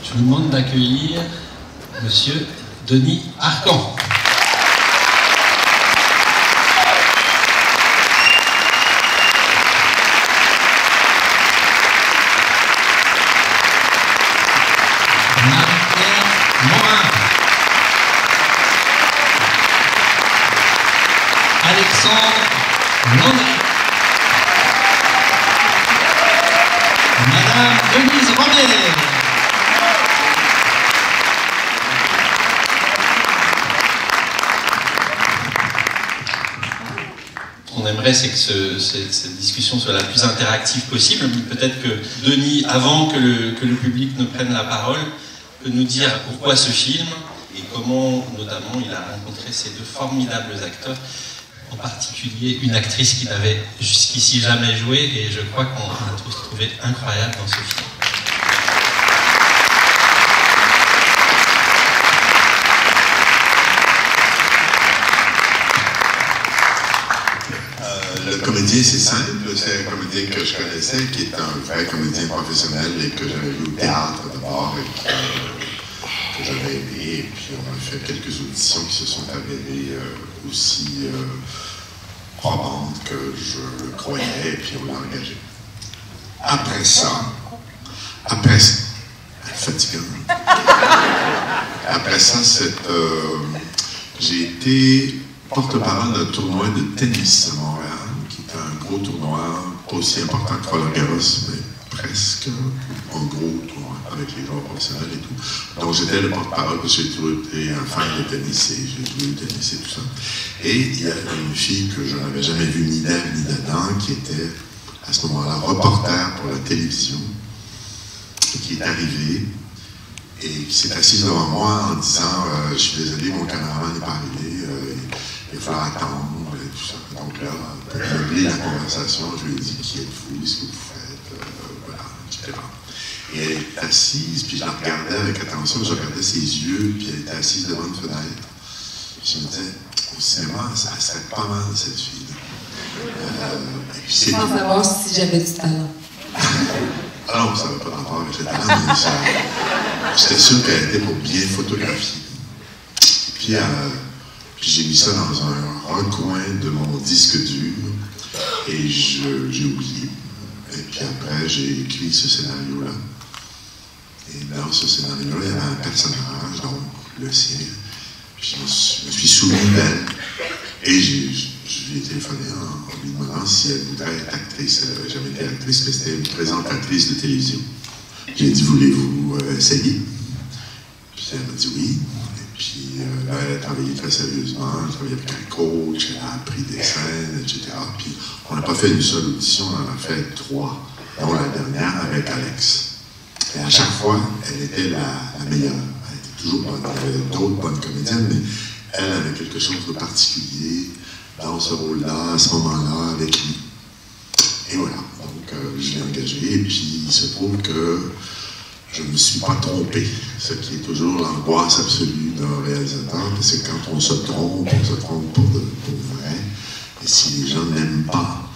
Je vous demande d'accueillir Monsieur Denis Arcan. Marie-Pierre Morin. Alexandre Landry. Madame Denise Robert. On aimerait, c'est que cette discussion soit la plus interactive possible. Peut-être que Denis, avant que le public ne prenne la parole, peut nous dire pourquoi ce film et comment, notamment, il a rencontré ces deux formidables acteurs, en particulier une actrice qu'il n'avait jusqu'ici jamais joué, et je crois qu'on a tous trouvé incroyable dans ce film. Le comédien, c'est simple, c'est un comédien que je connaissais, qui est un vrai comédien professionnel et que j'avais vu au théâtre d'abord et que j'avais aimé. Et puis on a fait quelques auditions qui se sont avérées aussi probantes que je le croyais, et puis on l'a engagé. Après ça, fatigant. Après ça, j'ai été porte-parole d'un tournoi de tennis à Montréal, qui était un gros tournoi, pas aussi important que Roland Garros, mais presque un gros tournoi avec les joueurs professionnels et tout. Donc j'étais le porte-parole parce que j'ai toujours été un fan de tennis et j'ai joué au tennis et tout ça. Et il y a une fille que je n'avais jamais vue ni d'elle ni d'Adam, qui était à ce moment-là reporter pour la télévision, et qui est arrivée et qui s'est assise devant moi en disant je suis désolé, mon caméraman n'est pas arrivé, il va falloir attendre et tout ça. Donc là, pour meubler la conversation, je lui ai dit qui êtes-vous, ce que vous faites, voilà, etc. Et elle est assise, puis je la regardais avec attention, je regardais ses yeux, puis elle était assise devant une fenêtre. Je me disais, au cinéma, ça serait pas mal cette fille. Sans savoir si j'avais du talent. Ah non, ça n'avait pas rapport avec le talent, mais j'étais sûr qu'elle était pour bien photographier. Puis j'ai mis ça dans un recoin de mon disque dur et j'ai oublié. Et puis après, j'ai écrit ce scénario-là. Et dans ce scénario-là, il y avait un personnage, donc le sien. Puis je me suis souvenu d'elle. Et je lui ai téléphoné en lui demandant si elle voudrait être actrice. Elle n'avait jamais été actrice, mais c'était une présentatrice de télévision. J'ai dit, voulez-vous essayer? Puis elle m'a dit oui. Et puis là, elle a travaillé très sérieusement. Elle a travaillé avec un coach, elle a appris des scènes, etc. Puis on n'a pas fait une seule audition, on en a fait 3, dont la dernière avec Alex. Et à chaque fois, elle était la meilleure. Elle était toujours bonne. Il y avait d'autres bonnes comédiennes, mais elle avait quelque chose de particulier dans ce rôle-là, à ce moment-là, avec lui. Et voilà, donc je l'ai engagé, et puis il se trouve que je ne me suis pas trompé, ce qui est toujours l'angoisse absolue d'un réalisateur, parce que quand on se trompe pour vrai, et si les gens n'aiment pas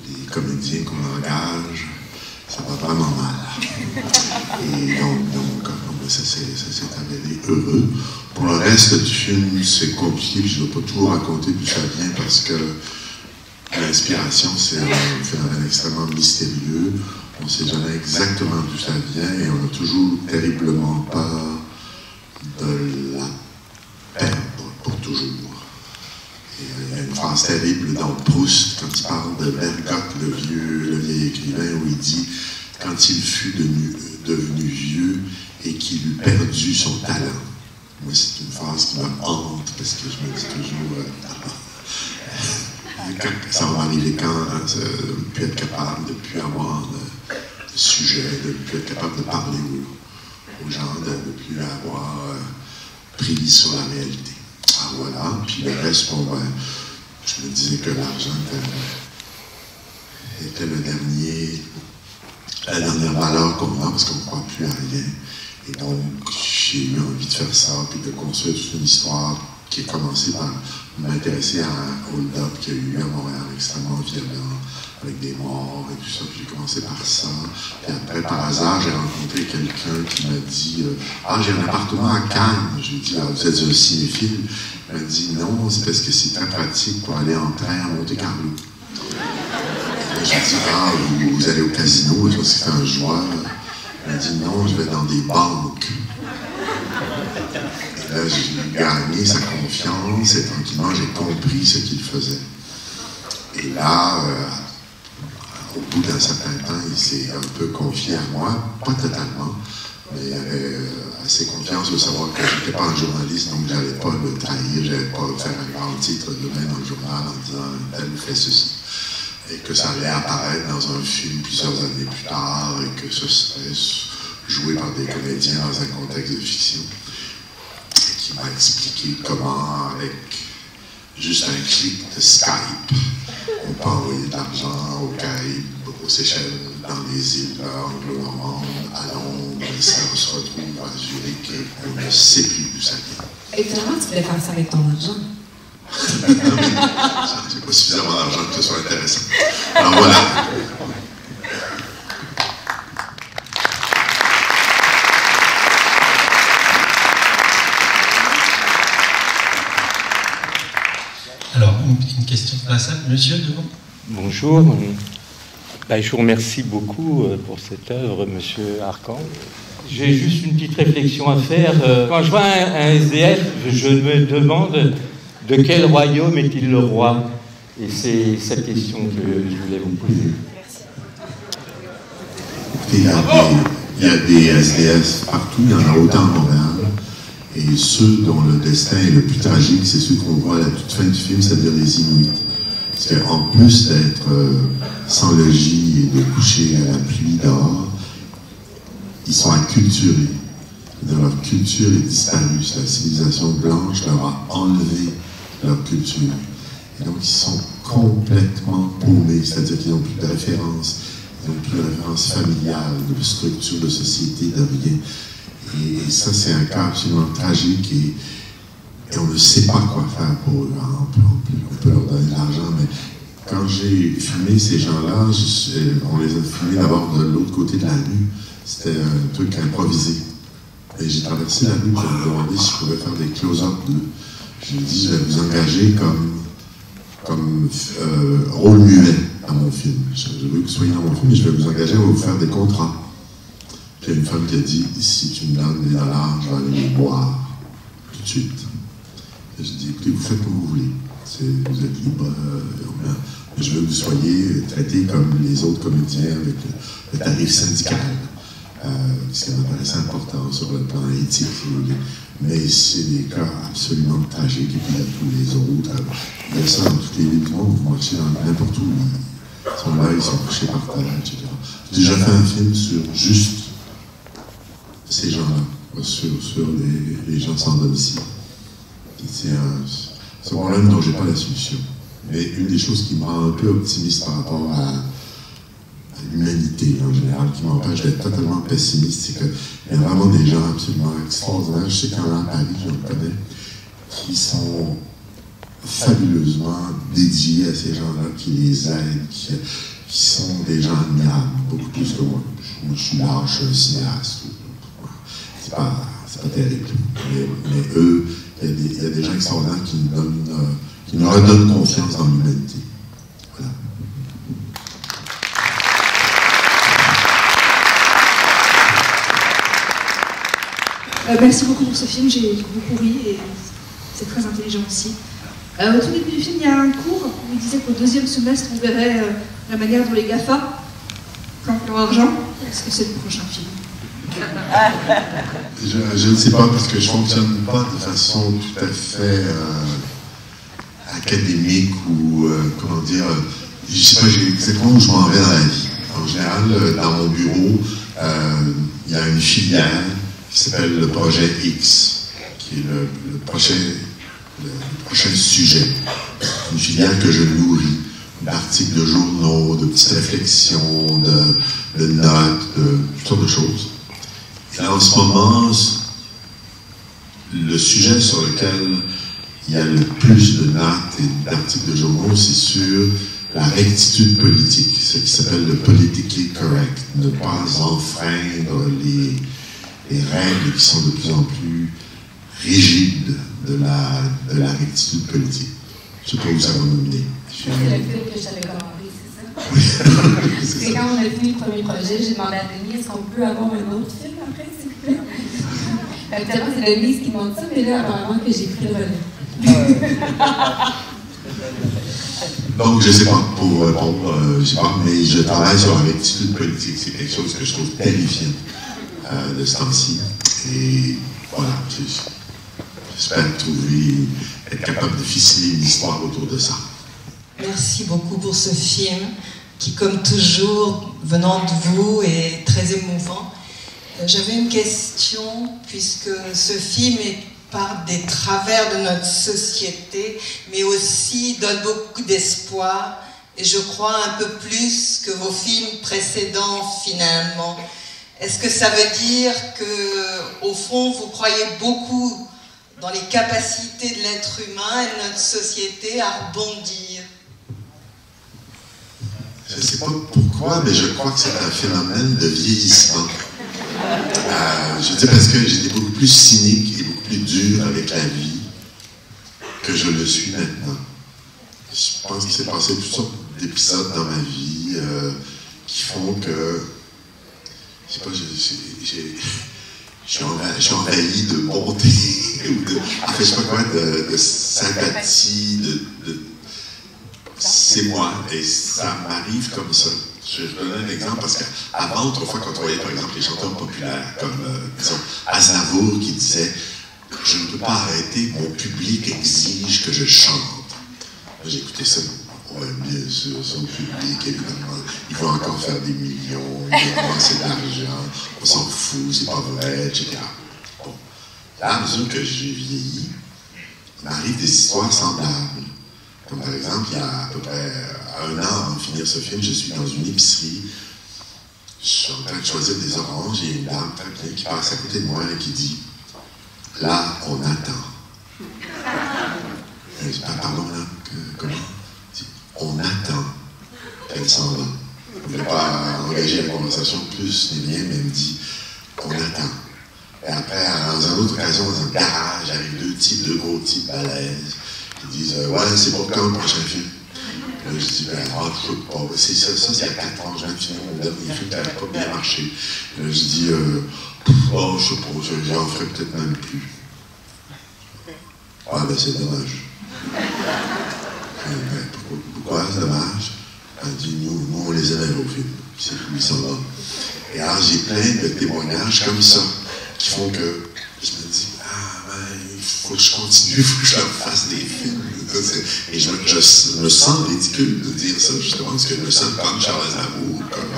les comédiens qu'on engage, ça va vraiment mal. Et donc ça s'est avéré heureux. Pour le reste du film, c'est compliqué, puis je ne vais pas tout raconter d'où ça vient, parce que l'inspiration, c'est un phénomène extrêmement mystérieux. On ne sait jamais exactement d'où ça vient, et on a toujours terriblement peur de la perdre pour toujours. Et il y a une phrase terrible dans Proust, quand il parle de Bergotte, le vieil écrivain, où il dit « Quand il fut devenu vieux et qu'il eut perdu son talent ». Moi, c'est une phrase qui me hante, parce que je me dis toujours ça va m'arriver quand, de ne plus être capable, de ne plus avoir de sujet, de ne plus être capable de parler aux gens, de ne plus avoir prise sur la réalité. Alors voilà, puis le reste, bon, je me disais que l'argent était la dernière valeur qu'on a, parce qu'on ne croit plus à rien. Et donc, j'ai eu envie de faire ça, puis de construire toute une histoire qui a commencé par m'intéresser à un hold-up qu'il y a eu à Montréal, extrêmement violent, avec des morts et tout ça. Puis j'ai commencé par ça. Puis après, par hasard, j'ai rencontré quelqu'un qui m'a dit ah, j'ai un appartement à Cannes. J'ai dit ah, vous êtes un cinéphile? Il m'a dit non, c'est parce que c'est très pratique pour aller en train à Monte-Carlo. J'ai dit ah, vous allez au casino? Je pense que c'était un joueur. Il m'a dit non, je vais dans des banques. Et là, j'ai gagné sa confiance et tranquillement, j'ai compris ce qu'il faisait. Et là, au bout d'un certain temps, il s'est un peu confié à moi, pas totalement, mais il avait assez confiance de savoir que je n'étais pas un journaliste, donc je n'allais pas le trahir, je n'allais pas faire un grand titre demain dans le journal en disant « tel fait ceci ». Et que ça allait apparaître dans un film plusieurs années plus tard et que ce serait joué par des comédiens dans un contexte de fiction. Et qui m'a expliqué comment, avec juste un clic de Skype, on peut envoyer de l'argent aux Caraïbes, aux Seychelles, dans les îles anglo-normandes, à Londres, et ça on se retrouve à Zurich et on ne sait plus d'où ça vient. Et finalement, tu voulais faire ça avec ton argent? Non, mais j'ai pas suffisamment d'argent que ce soit intéressant. Alors voilà. Alors, une question de la salle, monsieur devant. Bonjour. Je vous remercie beaucoup pour cette œuvre, monsieur Arcand. J'ai juste une petite réflexion à faire. Quand je vois un SDF, je me demande de quel royaume est-il le roi? Et c'est cette question que je voulais vous poser. Il y a des SDF partout, il y en a autant à Montréal. Et ceux dont le destin est le plus tragique, c'est ceux qu'on voit à la toute fin du film, c'est-à-dire les Inuits. Parce qu'en plus d'être sans logis et de coucher à la pluie dehors, ils sont acculturés. Leur culture est disparue. La civilisation blanche leur a enlevé leur culture. Et donc, ils sont complètement paumés, c'est-à-dire qu'ils n'ont plus de référence, ils n'ont plus de référence familiale, de structure de société, de rien. Et ça, c'est un cas absolument tragique et on ne sait pas quoi faire pour eux. On peut leur donner de l'argent, mais quand j'ai filmé ces gens-là, on les a filmés d'abord de l'autre côté de la rue. C'était un truc improvisé. Et j'ai traversé la rue pour me demander si je pouvais faire des close-up d'eux. J'ai dit, je vais vous engager comme rôle muet dans mon film. Je veux que vous soyez dans mon film, mais je vais vous engager à vous faire des contrats. Puis il y a une femme qui a dit, si tu me donnes des dollars, je vais aller les boire tout de suite. Et j'ai dit, écoutez, vous faites comme vous voulez. Vous êtes libre. Mais je veux que vous soyez traités comme les autres comédiens avec le tarif syndical. Ce qui m'intéresse important sur le plan éthique, si vous voulez. Mais c'est des cas absolument tragiques. Et puis il y a tous les autres. Il y a ça dans toutes les villes du monde. Vous marchez dans n'importe où. Ils sont là, ils sont couchés par terre, etc. J'ai déjà fait un film sur juste ces gens-là, sur les gens sans domicile. C'est un problème dont je n'ai pas la solution. Mais une des choses qui me rend un peu optimiste par rapport à l'humanité en général, qui m'empêche d'être totalement pessimiste, c'est qu'il y a vraiment des gens absolument extraordinaires. Je sais qu'il y en a à Paris, je le connais, qui sont fabuleusement dédiés à ces gens-là, qui les aident, qui sont des gens admirables, beaucoup plus que moi. Moi, je suis large, je suis un cinéaste. C'est pas terrible. Mais eux, il y a des gens extraordinaires qui nous redonnent confiance dans l'humanité. Voilà. Merci beaucoup pour ce film, j'ai beaucoup ri et c'est très intelligent aussi. Au tout début du film, il y a un cours où il disait qu'au deuxième semestre, on verrait la manière dont les GAFA planquent leur argent. Est-ce que c'est le prochain film? Je ne sais pas, parce que je ne fonctionne pas de façon tout à fait académique ou, comment dire, je ne sais pas exactement où je m'en vais dans la vie. En général, dans mon bureau, il y a une filière qui s'appelle le projet X, qui est le prochain sujet. Une filière que je nourris d'articles de journaux, de petites réflexions, de notes, de toutes sortes de choses. Et en ce moment, le sujet sur lequel il y a le plus de notes et d'articles de journaux, c'est sur la rectitude politique, ce qui s'appelle le politically correct, ne pas enfreindre les règles qui sont de plus en plus rigides de la rectitude politique. Je ne sais pas où ça va nous mener. C'est le film que je t'avais commandé, c'est ça? C'est quand on a fini le premier projet, j'ai demandé à Denise, est-ce qu'on peut avoir un autre film après, s'il vous plaît? Habituellement, c'est Denise qui demande ça, mais là, apparemment que j'ai pris le relais. Donc, je ne sais pas, pour répondre, je ne sais pas, mais je travaille sur la rectitude politique. C'est quelque chose que je trouve terrifiant de ce temps-ci. Et voilà, j'espère être capable de ficeler une histoire autour de ça. Merci beaucoup pour ce film qui, comme toujours, venant de vous, est très émouvant. J'avais une question, puisque ce film parle des travers de notre société, mais aussi donne beaucoup d'espoir, et je crois un peu plus que vos films précédents, finalement. Est-ce que ça veut dire que, au fond, vous croyez beaucoup dans les capacités de l'être humain et de notre société à rebondir? Je ne sais pas pourquoi, mais je crois que c'est un phénomène de vieillissement. Je dis parce que j'étais beaucoup plus cynique et beaucoup plus dur avec la vie que je le suis maintenant. Je pense qu'il s'est passé toutes sortes d'épisodes dans ma vie qui font que, je sais pas, je suis envahi de bonté, ou de, en fait, je sais pas quoi, de sympathie, c'est moi, et ça m'arrive comme ça. Je donne un exemple parce qu'avant, autrefois, quand on voyait par exemple les chanteurs populaires comme, disons, Aznavour qui disait « Je ne peux pas arrêter, mon public exige que je chante ». J'écoutais ça, ouais, bien sûr, son public, évidemment, il va encore faire des millions, il va avancer de l'argent, on s'en fout, c'est pas vrai, etc. Bon, à mesure que j'ai vieilli, il m'arrive des histoires semblables. Comme par exemple, il y a à peu près 1 an avant de finir ce film, je suis dans une épicerie, je suis en train de choisir des oranges, et une dame très bien qui passe à côté de moi et qui dit « Là, on attend. » Je dis « Pardon, là, comment? » On attend. Elle s'en va. Je ne voulais pas engager la conversation plus ni rien, mais elle me dit « On attend. » Et après, dans une autre occasion, dans un garage, avec deux gros types balèzes, ils disent « Ouais, c'est pour quand le prochain film? » Là, je dis, ben, je sais pas, c'est ça, c'est il y a 4 ans, je viens de finir mon dernier film qui n'avait pas bien marché. Là, je dis, oh, je sais pas, j'en ferai peut-être même plus. Ah, ben, c'est dommage. Ben, pourquoi c'est dommage? Elle dit, nous, on les aimait vos films. C'est tout, ils sont là. Et alors, j'ai plein de témoignages comme ça, qui font que je me dis, ah, ben, il faut que je continue, il faut que je fasse des films. Et je me sens ridicule de dire ça, justement, parce que je me sens comme Charles Aznavour, comme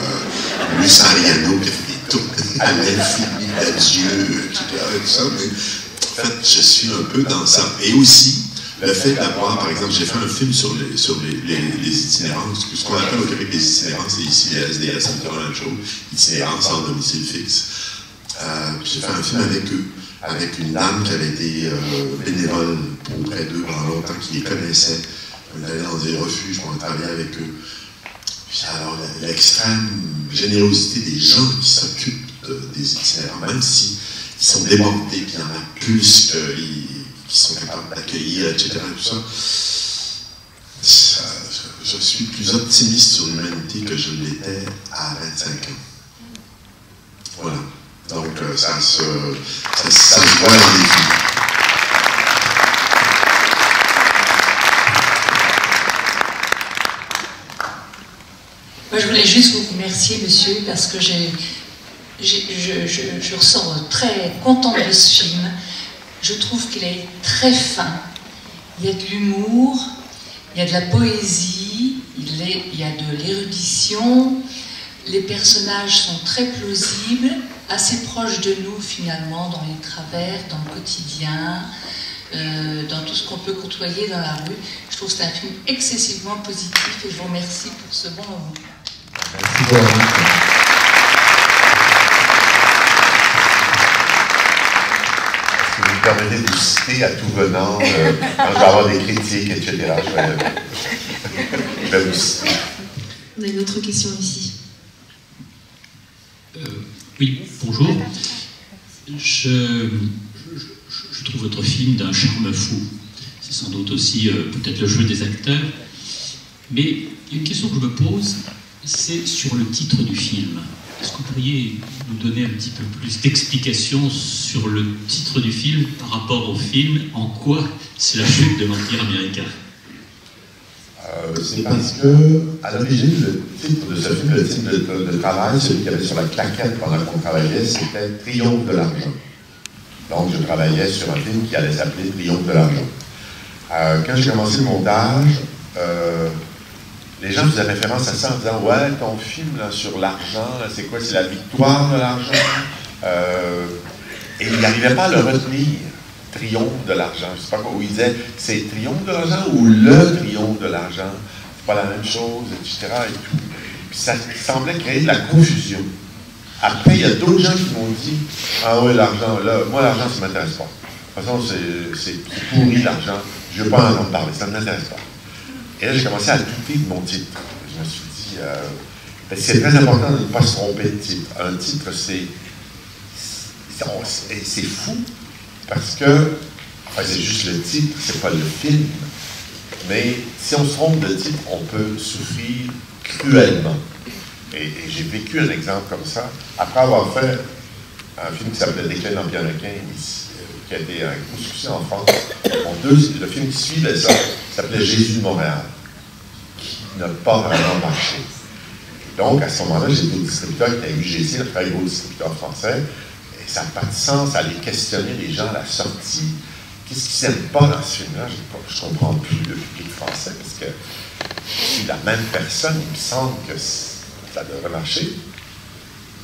Luce Ariano, qui a fait des tournées à l'infini d'adieu, etc. Et tout ça. Mais en fait, je suis un peu dans ça. Et aussi, le fait d'avoir, par exemple, j'ai fait un film sur les itinérances, ce qu'on appelle au Québec les itinérances, et ici les SDS, c'est un peu la même chose, itinérances sans domicile fixe. J'ai fait un film avec eux, avec une dame qui avait été bénévole auprès d'eux pendant longtemps, qui les connaissait. On allait dans des refuges pour travailler avec eux. Puis alors, l'extrême générosité des gens qui s'occupent des itinérants, même s'ils sont débordés, puis il y en a plus qui sont capables d'accueillir, etc. Tout ça, je suis plus optimiste sur l'humanité que je l'étais à 25 ans. Voilà. Donc, ça se voit dans les films. Moi, je voulais juste vous remercier, monsieur, parce que je ressors très contente de ce film. Je trouve qu'il est très fin. Il y a de l'humour, il y a de la poésie, il y a de l'érudition. Les personnages sont très plausibles, assez proches de nous finalement, dans les travers, dans le quotidien, dans tout ce qu'on peut côtoyer dans la rue. Je trouve que c'est un film excessivement positif et je vous remercie pour ce bon moment. Merci. permettez de citer à tout venant, quand je vais avoir des critiques, etc. Je vais vous citer. On a une autre question ici. Oui, bonjour. Je trouve votre film d'un charme fou. C'est sans doute aussi peut-être le jeu des acteurs. Mais il y a une question que je me pose, c'est sur le titre du film. Est-ce que vous pourriez nous donner un petit peu plus d'explications sur le titre du film par rapport au film? En quoi c'est la chute de l'Empire américain? C'est parce que, à l'origine, le titre de ce film, le titre de travail, celui qu'il y avait sur la claquette pendant qu'on travaillait, c'était Triomphe de l'argent. Donc, je travaillais sur un film qui allait s'appeler Triomphe de l'argent. Quand j'ai commencé le montage, les gens faisaient référence à ça en disant « Ouais, ton film là, sur l'argent, c'est quoi? C'est la victoire de l'argent? » Et ils n'arrivaient pas à le retenir. Triomphe de l'argent. Je ne sais pas quoi, où ils disaient c'est triomphe de l'argent ou le triomphe de l'argent. C'est pas la même chose, etc. Et tout. Puis ça semblait créer de la confusion. Après, il y a d'autres gens qui m'ont dit ah oui, l'argent, là, moi l'argent, ça ne m'intéresse pas. De toute façon, c'est pourri l'argent, je ne veux pas en parler, ça ne m'intéresse pas. Et là, j'ai commencé à douter de mon titre. Je me suis dit c'est très important de ne pas se tromper de titre. Un titre, c'est fou. Parce que, enfin, c'est juste le titre, c'est pas le film. Mais si on se trompe de titre, on peut souffrir cruellement. Et j'ai vécu un exemple comme ça. Après avoir fait un film qui s'appelait Déclin de l'Empire américain, qui a été un gros succès en France, le film qui suivait ça s'appelait Jésus de Montréal, qui n'a pas vraiment marché. Donc, à ce moment-là, j'étais au distributeur qui était UGC, le très gros distributeur français. Et ça n'a pas de sens à aller questionner les gens à la sortie. Qu'est-ce qu'ils n'aiment pas dans ce film-là? Je ne comprends plus le public français, parce que si la même personne, il me semble que ça devrait marcher.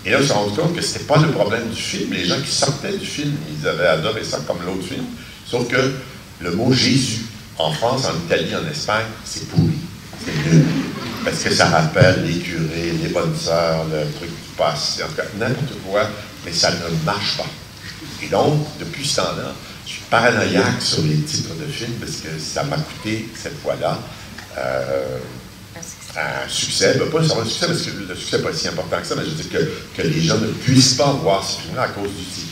Et là, je me suis rendu compte que ce n'était pas le problème du film. Les gens qui sortaient du film, ils avaient adoré ça comme l'autre film. Sauf que le mot Jésus, en France, en Italie, en Espagne, c'est pourri. C'est nul. Parce que ça rappelle les curés, les bonnes sœurs, le truc qui passe, en tout cas, n'importe quoi. Mais ça ne marche pas. Et donc, depuis ce temps-là, je suis paranoïaque sur les titres de films parce que ça m'a coûté, cette fois-là, un succès. Ben, pas seulement un succès, parce que le succès n'est pas si important que ça, mais je veux dire que les gens ne puissent pas voir ce film-là à cause du titre.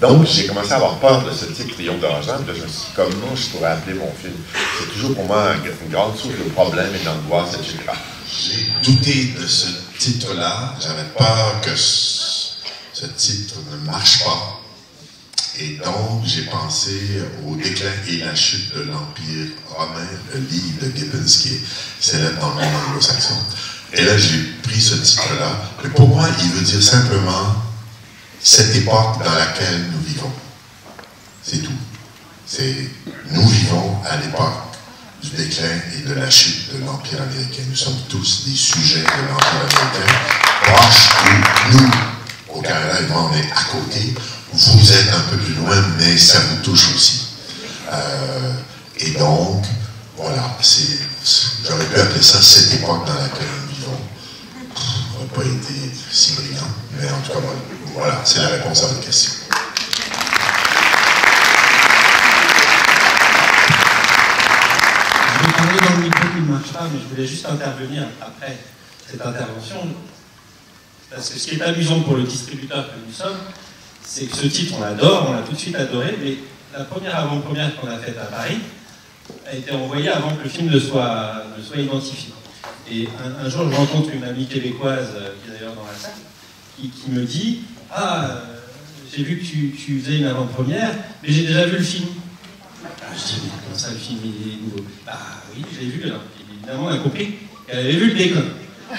Donc, j'ai commencé à avoir peur de ce titre, Triomphe de l'argent. Je me suis dit, comment je pourrais appeler mon film? C'est toujours pour moi une grande source de problèmes et d'angoisse, etc. J'ai douté de ce titre-là. J'avais peur que ce titre ne marche pas. Et donc, j'ai pensé au déclin et la chute de l'Empire romain, le livre de Gibbons qui est célèbre dans le monde anglo-saxon. Et là, j'ai pris ce titre-là. Mais pour moi, il veut dire simplement cette époque dans laquelle nous vivons. C'est tout. Nous vivons à l'époque du déclin et de la chute de l'Empire américain. Nous sommes tous des sujets de l'Empire américain, proches où nous, au Canada, évidemment, on est à côté. Vous êtes un peu plus loin, mais ça vous touche aussi. Et donc, voilà, j'aurais pu appeler ça cette époque dans laquelle nous vivons. Ça n'aurait pas été si brillant, mais en tout cas, voilà, c'est la réponse à votre question. Je vais parler dans le micro qui ne marche pas, mais je voulais juste intervenir après cette intervention. Parce que ce qui est amusant pour le distributeur que nous sommes, c'est que ce titre, on l'adore, on l'a tout de suite adoré, mais la première avant-première qu'on a faite à Paris a été envoyée avant que le film ne soit identifié. Et un jour, je rencontre une amie québécoise, qui est d'ailleurs dans la salle, qui me dit « Ah, j'ai vu que tu faisais une avant-première, mais j'ai déjà vu le film. » Je dis « Mais comment ça, le film, il est nouveau ?»« Bah oui, je l'ai vu, alors. » Évidemment, on a compris qu'elle avait vu le déclin.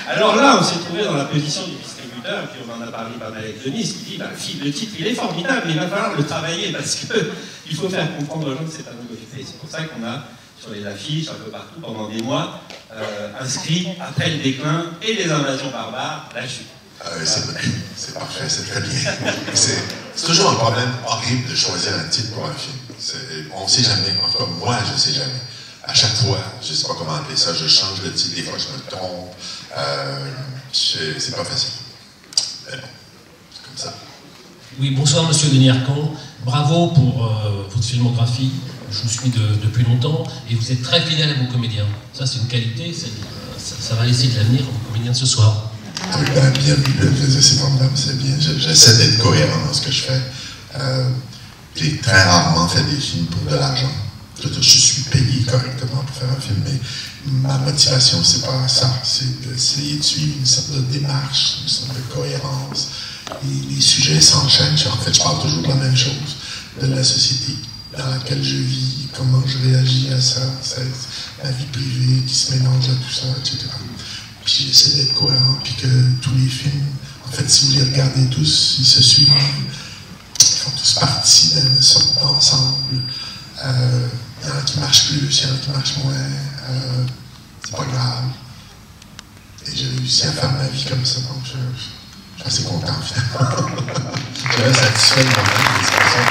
Alors là, on s'est trouvé dans la position du distributeur, puis on en a parlé pas mal avec Denis, qui dit bah, le titre, il est formidable, mais il va falloir le travailler parce qu'il faut faire comprendre aux gens que c'est un nouveau film. C'est pour ça qu'on a, sur les affiches, un peu partout, pendant des mois, inscrit après le déclin et les invasions barbares, la chute. C'est parfait, c'est très bien. C'est toujours un problème horrible de choisir un titre pour un film. On ne sait jamais, en tout cas moi, je ne sais jamais. À chaque fois, je ne sais pas comment appeler ça, je change le titre, des fois je me trompe. C'est pas facile. Mais bon, c'est comme ça. Oui, bonsoir Monsieur Denis Arcand. Bravo pour votre filmographie. Je vous suis depuis longtemps et vous êtes très fidèle à vos comédiens. Ça, c'est une qualité, ça va laisser de l'avenir à vos comédiens de ce soir. Bien, c'est formidable, c'est bien. J'essaie d'être cohérent dans ce que je fais. J'ai très rarement fait des films pour de l'argent. Je suis payé correctement pour faire un film, mais ma motivation, c'est pas ça. C'est d'essayer de suivre une sorte de démarche, une sorte de cohérence. Les sujets s'enchaînent. En fait, je parle toujours de la même chose, de la société dans laquelle je vis, comment je réagis à ça, ma vie privée qui se mélange à tout ça, etc. Puis j'essaie d'être cohérent, puis que tous les films, en fait, si vous les regardez tous, ils se suivent. Ils font tous partie d'une sorte d'ensemble. Il y en a qui marchent plus, il y en a qui marchent moins. C'est pas grave. Et j'ai réussi à faire ma vie comme ça, donc je suis assez content, finalement. Je suis satisfait de moi-même, c'est pour ça.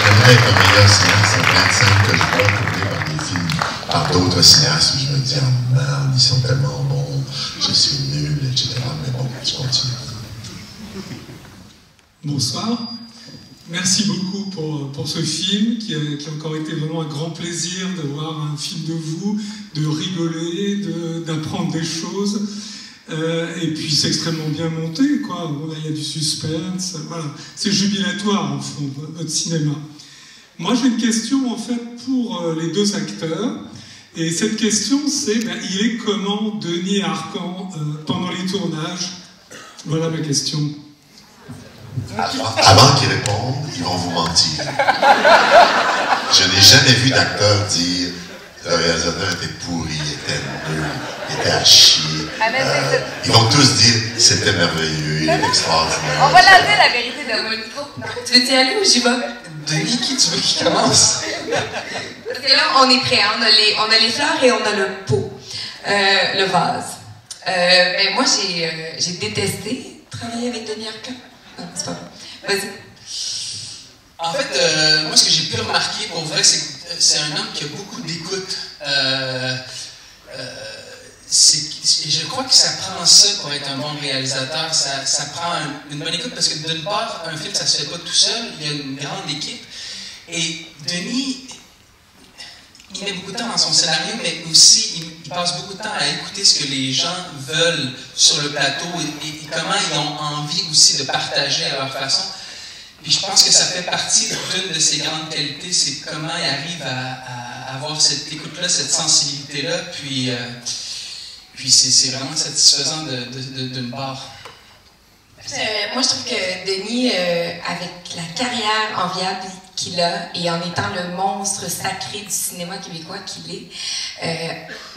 J'aimerais être un meilleur cinéaste. C'est plein de scènes que je vois tourner par des films, par d'autres cinéastes, où je me dis, oh merde, ils sont tellement bons, je suis nul, etc. Mais bon, je continue. Bonsoir. Merci beaucoup pour ce film qui a encore été vraiment un grand plaisir de voir un film de vous, de rigoler, d'apprendre des choses. Et puis c'est extrêmement bien monté, quoi. Bon, là, il y a du suspense, voilà. C'est jubilatoire, en fond, votre cinéma. Moi, j'ai une question, en fait, pour les deux acteurs. Et cette question, c'est, il est comment Denis Arcand pendant les tournages? Voilà ma question. Avant qu'ils répondent, ils vont vous mentir. Je n'ai jamais vu d'acteur dire le réalisateur était pourri, était nul, était à chier. Ils vont tous dire c'était merveilleux, il est extraordinaire. On va la dire la vérité de Monico. Tu veux y aller ou j'y vais? Denis, qui tu veux qui commence? Parce que là, on est prêt. On a les fleurs et on a le pot, le vase. Mais moi, j'ai détesté travailler avec Denis Arcand. Non, c'est pas vrai. Vas-y. En fait, moi, ce que j'ai pu remarquer, pour vrai, c'est que c'est un homme qui a beaucoup d'écoute. Je crois que ça prend ça pour être un bon réalisateur. Ça prend une bonne écoute parce que d'une part, un film, ça se fait pas tout seul. Il y a une grande équipe. Et Denis, il met beaucoup de temps dans son scénario, mais aussi, il passe beaucoup de temps à écouter ce que les gens veulent sur le plateau et comment ils ont envie aussi de partager à leur façon. Puis je pense que ça fait partie d'une de ses grandes qualités, c'est comment il arrive à avoir cette écoute-là, cette sensibilité-là, puis c'est vraiment satisfaisant d'une part. Moi, je trouve que Denis, avec la carrière enviable qu'il a et en étant le monstre sacré du cinéma québécois qu'il est,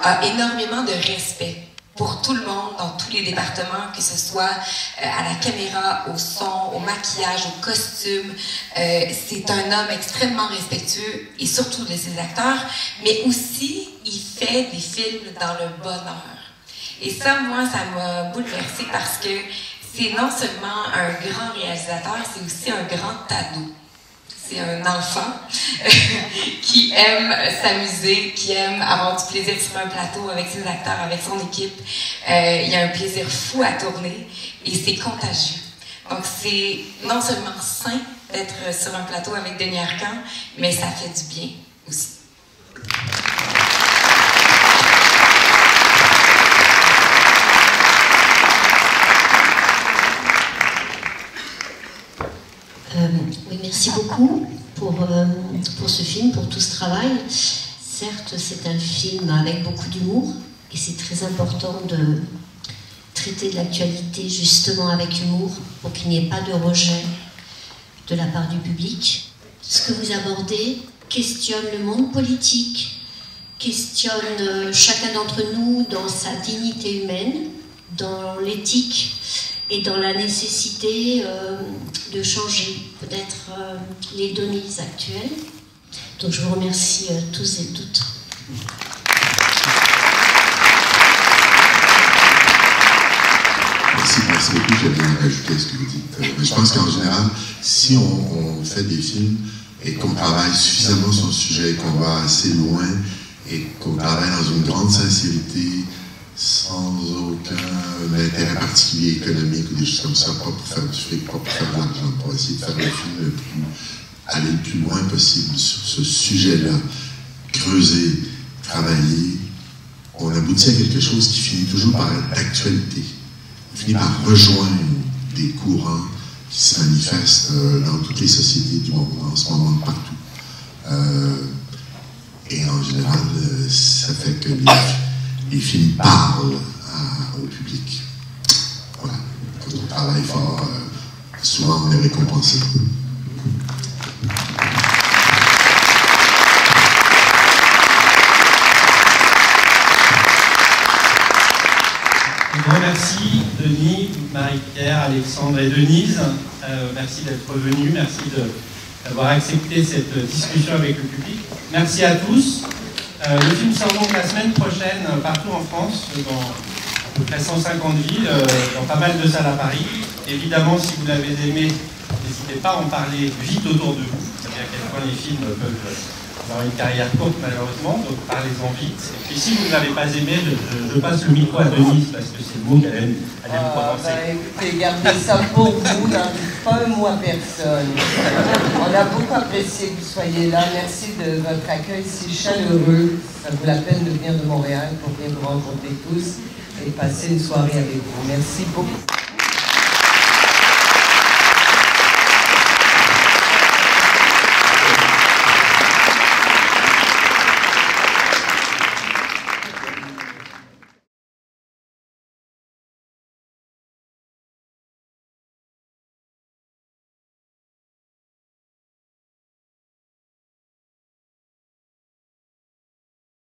a énormément de respect pour tout le monde, dans tous les départements, que ce soit à la caméra, au son, au maquillage, au costume. C'est un homme extrêmement respectueux, et surtout de ses acteurs, mais aussi, il fait des films dans le bonheur. Et ça, moi, ça m'a bouleversée parce que c'est non seulement un grand réalisateur, c'est aussi un grand ado. C'est un enfant qui aime s'amuser, qui aime avoir du plaisir sur un plateau avec ses acteurs, avec son équipe. Il y a un plaisir fou à tourner et c'est contagieux. Donc c'est non seulement sain d'être sur un plateau avec Denis Arcand, mais ça fait du bien aussi. Oui, merci beaucoup pour ce film, pour tout ce travail. Certes, c'est un film avec beaucoup d'humour et c'est très important de traiter de l'actualité justement avec humour pour qu'il n'y ait pas de rejet de la part du public. Ce que vous abordez questionne le monde politique, questionne chacun d'entre nous dans sa dignité humaine, dans l'éthique et dans la nécessité de changer peut-être les données actuelles. Donc je vous remercie tous et toutes. Merci beaucoup, j'avais rien à ajouter à ce que vous dites. Mais je pense qu'en général, si on fait des films et qu'on travaille suffisamment sur le sujet, qu'on va assez loin et qu'on travaille dans une grande sincérité, sans aucun intérêt particulier économique ou des choses comme ça, pas pour faire du fric, pas pour faire de l'argent, pour essayer de faire le film aller le plus loin possible sur ce sujet-là, creuser, travailler. On aboutit à quelque chose qui finit toujours par être d'actualité. On finit par rejoindre des courants qui se manifestent dans toutes les sociétés du monde, en ce moment, partout. Et en général, ça fait que les films parlent au public. Voilà. Quand on travaille fort, souvent on est récompensé. Un grand merci, Denis, Marie-Pierre, Alexandre et Denise. Merci d'être venus, merci d'avoir accepté cette discussion avec le public. Merci à tous. Le film sort donc la semaine prochaine partout en France, dans à peu près 150 villes, dans pas mal de salles à Paris. Évidemment, si vous l'avez aimé, n'hésitez pas à en parler vite autour de vous. Vous savez à quel point les films peuvent avoir une carrière courte malheureusement, donc parlez-en vite. Et puis si vous ne l'avez pas aimé, je passe le micro à Denise parce que c'est le mot qu'elle aime prononcer. Écoutez, gardez ça pour vous, pas un mot à personne. On a beaucoup apprécié que vous soyez là. Merci de votre accueil si chaleureux. Ça vaut la peine de venir de Montréal pour venir vous rencontrer tous et passer une soirée avec vous. Merci beaucoup.